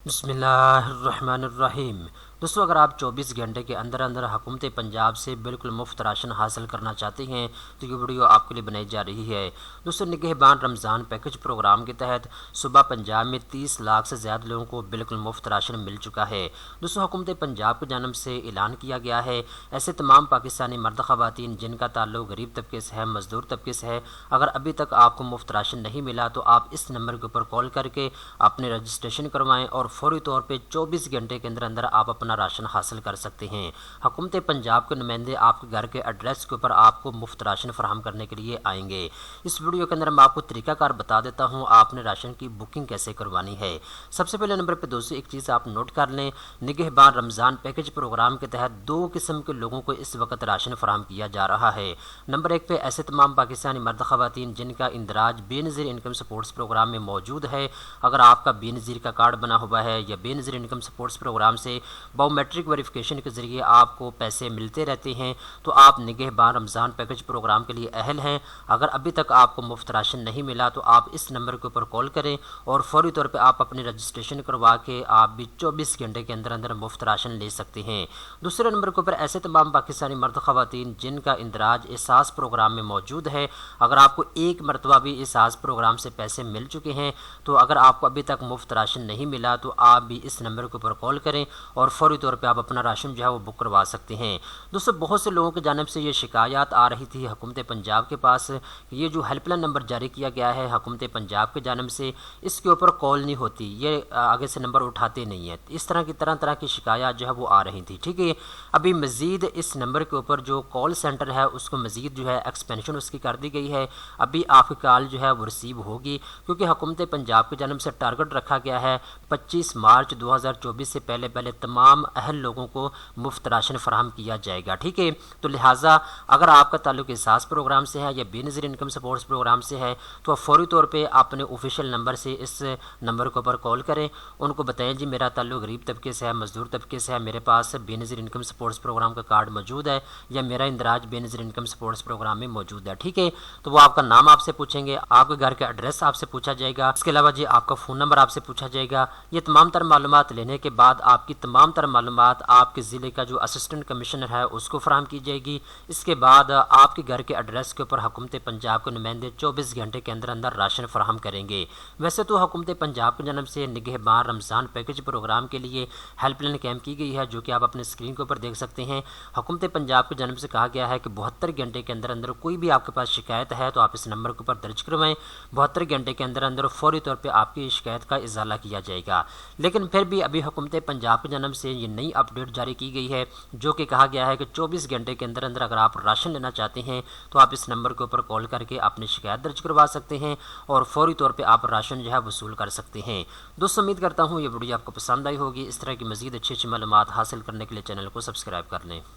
बिस्मिल्लाहिर्रहमानिर्रहीम। दोस्तों, अगर आप 24 घंटे के अंदर अंदर हुकूमत पंजाब से बिल्कुल मुफ्त राशन हासिल करना चाहते हैं तो ये वीडियो आपके लिए बनाई जा रही है। दोस्तों, निगहबान रमज़ान पैकेज प्रोग्राम के तहत सुबह पंजाब में 30 लाख से ज़्यादा लोगों को बिल्कुल मुफ्त राशन मिल चुका है। दोस्तों, हुकूमत पंजाब की जानिब से ऐलान किया गया है, ऐसे तमाम पाकिस्तानी मर्द ख़वातीन जिनका ताल्लुक गरीब तबके से है, मज़दूर तबके से है, अगर अभी तक आपको मुफ्त राशन नहीं मिला तो आप इस नंबर के ऊपर कॉल करके अपने रजिस्ट्रेशन करवाएँ और फौरी तौर पे 24 घंटे के अंदर अंदर आप अपना राशन हासिल कर सकते हैं। हुकूमत पंजाब के नुमाइंदे आपके घर के एड्रेस के ऊपर आपको मुफ्त राशन फराहम करने के लिए आएंगे। इस वीडियो के अंदर मैं आपको तरीकाकार बता देता हूँ आपने राशन की बुकिंग कैसे करवानी है। सबसे पहले नंबर पर दोस्तों एक चीज़ आप नोट कर लें, निगहबान रमज़ान पैकेज प्रोग्राम के तहत 2 किस्म के लोगों को इस वक्त राशन फराहम किया जा रहा है। नंबर 1 पे ऐसे तमाम पाकिस्तानी मर्द ख़वातीन जिनका इंदराज बेनज़ीर इनकम सपोर्ट्स प्रोग्राम में मौजूद है। अगर आपका बेनज़ीर का कार्ड बना हुआ है या बेनज़ीर इनकम सपोर्ट्स प्रोग्राम से बायोमेट्रिक वेरिफिकेशन के ज़रिए आपको पैसे मिलते रहते हैं तो आप निगहबान रमज़ान पैकेज प्रोग्राम के लिए अहल हैं। अगर अभी तक आपको मुफ्त राशन नहीं मिला तो आप इस नंबर के ऊपर कॉल करें और फौरी तौर पे आप अपनी रजिस्ट्रेशन करवा के आप भी 24 घंटे के अंदर अंदर मुफ्त राशन ले सकते हैं। दूसरे नंबर के ऊपर ऐसे तमाम पाकिस्तानी मर्द ख़वातीन जिनका इंदराज एहसास प्रोग्राम में मौजूद है। अगर आपको एक मरतबा भी एहसास प्रोग्राम से पैसे मिल चुके हैं तो अगर आपको अभी तक मुफ्त राशन नहीं मिला तो आप भी इस नंबर के ऊपर कॉल करें और फौरी तौर पे आप अपना राशन जो है वो बुक करवा सकते हैं। दोस्तों, बहुत से लोगों की जानिब से ये शिकायत आ रही थी हुकूमत पंजाब के पास, ये जो हेल्पलाइन नंबर जारी किया गया है हुकूमत पंजाब की जानिब से, इसके ऊपर कॉल नहीं होती, ये आगे से नंबर उठाते नहीं है। इस तरह की शिकायत जो है वो आ रही थी। ठीक है, अभी मज़ीद इस नंबर के ऊपर जो कॉल सेंटर है उसको मज़ीद जो है एक्सपेंशन उसकी कर दी गई है। अभी आपकी कॉल जो है वो रिसीव होगी क्योंकि हुकूमत पंजाब की जानिब से टारगेट रखा गया है 25 मार्च 2024 से पहले पहले तमाम अहल लोगों को मुफ्त राशन फराहम किया जाएगा। ठीक है, तो लिहाजा अगर आपका ताल्लुक एहसास प्रोग्राम से है या बेनज़ीर इनकम सपोर्ट्स प्रोग्राम से है तो आप फौरी तौर पे अपने ऑफिशियल नंबर से इस नंबर के ऊपर कॉल करें, उनको बताएं जी मेरा ताल्लुक गरीब तबके से है, मज़दूर तबके से है, मेरे पास बेनज़ीर इनकम सपोर्ट्स प्रोग्राम का कार्ड मौजूद है या मेरा इंदराज बेनज़ीर इनकम सपोर्ट्स प्रोग्राम में मौजूद है। ठीक है, तो वो आपका नाम आपसे पूछेंगे, आपके घर का एड्रेस आपसे पूछा जाएगा, इसके अलावा जी आपका फ़ोन नंबर आपसे पूछा जाएगा। ये तमाम तर मालूमात लेने के बाद आपकी तमाम तर मालूमात आपके ज़िले का जो असिस्टेंट कमिश्नर है उसको फराहम की जाएगी। इसके बाद आपके घर के एड्रेस के ऊपर हुकूमत पंजाब के नुमाइंदे 24 घंटे के अंदर अंदर राशन फराहम करेंगे। वैसे तो हुकूमत पंजाब की जानिब से निगहबान रमज़ान पैकेज प्रोग्राम के लिए हेल्पलाइन कैंप की गई है जो कि आप अपने स्क्रीन के ऊपर देख सकते हैं। हुकूमत पंजाब की जानिब से कहा गया है कि 72 घंटे के अंदर अंदर कोई भी आपके पास शिकायत है तो आप इस नंबर के ऊपर दर्ज करवाएं। 72 घंटे के अंदर अंदर फौरी तौर पर आपकी शिकायत का इजाला किया जाएगा। लेकिन फिर भी अभी हुकूमत पंजाब की जानिब से ये नई अपडेट जारी की गई है जो कि कहा गया है कि 24 घंटे के अंदर अंदर अगर आप राशन लेना चाहते हैं तो आप इस नंबर के ऊपर कॉल करके अपनी शिकायत दर्ज करवा सकते हैं और फौरी तौर पे आप राशन जो है वसूल कर सकते हैं। दोस्तों, उम्मीद करता हूँ ये वीडियो आपको पसंद आई होगी। इस तरह की मज़ीद अच्छी अच्छी मालूमात हासिल करने के लिए चैनल को सब्सक्राइब कर लें।